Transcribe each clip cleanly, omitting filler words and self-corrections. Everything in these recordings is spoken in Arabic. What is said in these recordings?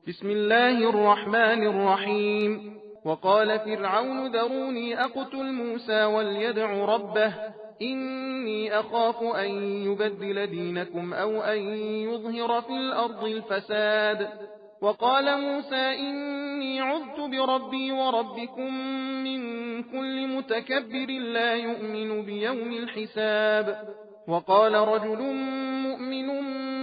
بسم الله الرحمن الرحيم. وقال فرعون ذروني أقتل موسى وليدع ربه إني أخاف أن يبدل دينكم أو أن يظهر في الأرض الفساد. وقال موسى إني عذت بربي وربكم من كل متكبر لا يؤمن بيوم الحساب. وقال رجل مؤمن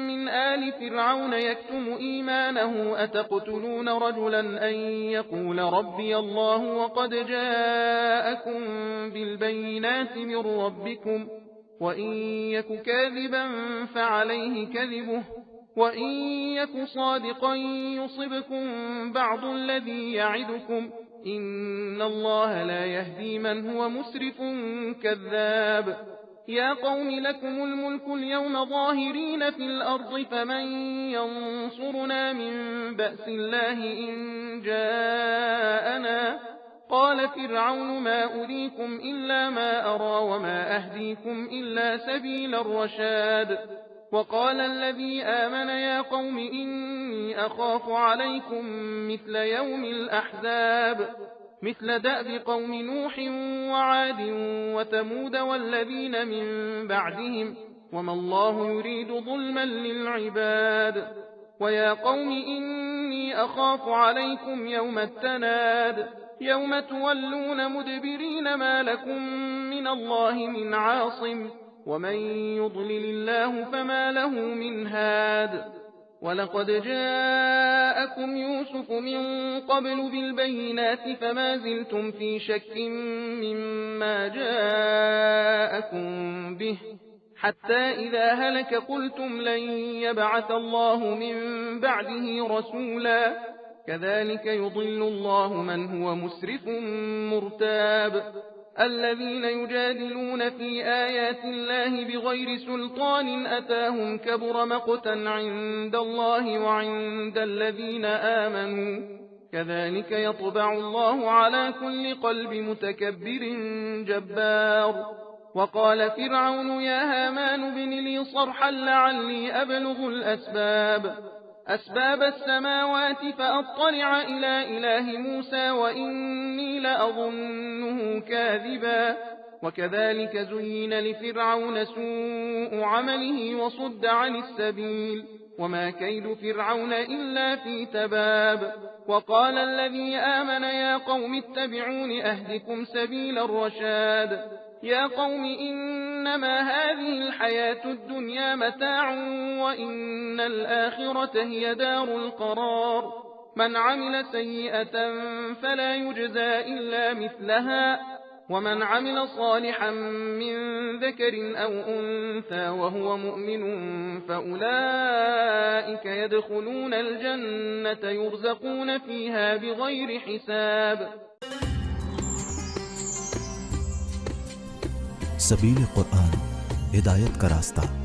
من آل فرعون يكتم إيمانه أتقتلون رجلا أن يقول ربي الله وقد جاءكم بالبينات من ربكم وإن يك كاذبا فعليه كذبه وإن يك صادقا يصبكم بعض الذي يعدكم إن الله لا يهدي من هو مسرف كذاب. يا قوم لكم الملك اليوم ظاهرين في الأرض فمن ينصرنا من بأس الله إن جاءنا. قال فرعون ما أريكم إلا ما أرى وما أهديكم إلا سبيل الرشاد. وقال الذي آمن يا قوم إني أخاف عليكم مثل يوم الأحزاب مثل دأب قوم نوح وعاد وثمود والذين من بعدهم وما الله يريد ظلما للعباد. ويا قوم إني أخاف عليكم يوم التناد يوم تولون مدبرين ما لكم من الله من عاصم ومن يضلل الله فما له من هاد. ولقد جاءكم يوسف من قبل بالبينات فما زلتم في شك مما جاءكم به حتى إذا هلك قلتم لن يبعث الله من بعده رسولا كذلك يضل الله من هو مسرف مرتاب. الذين يجادلون في آيات الله بغير سلطان أتاهم كبر مقتا عند الله وعند الذين آمنوا كذلك يطبع الله على كل قلب متكبر جبار. وقال فرعون يا هامان ابن لي صرحا لعلي أبلغ أسباب السماوات فأطلع إلى إله موسى وإني لأظنه كاذبا. وكذلك زين لفرعون سوء عمله وصد عن السبيل وما كيد فرعون إلا في تباب. وقال الذي آمن يا قوم اتبعون أهدكم سبيل الرشاد. يا قوم إنما هذه الحياة الدنيا متاع وإن الآخرة هي دار القرار. من عمل سيئة فلا يجزى إلا مثلها ومن عمل صالحا من ذكر أو أنثى وهو مؤمن فأولئك يدخلون الجنة يرزقون فيها بغير حساب. सबील कुरान हिदायत का रास्ता।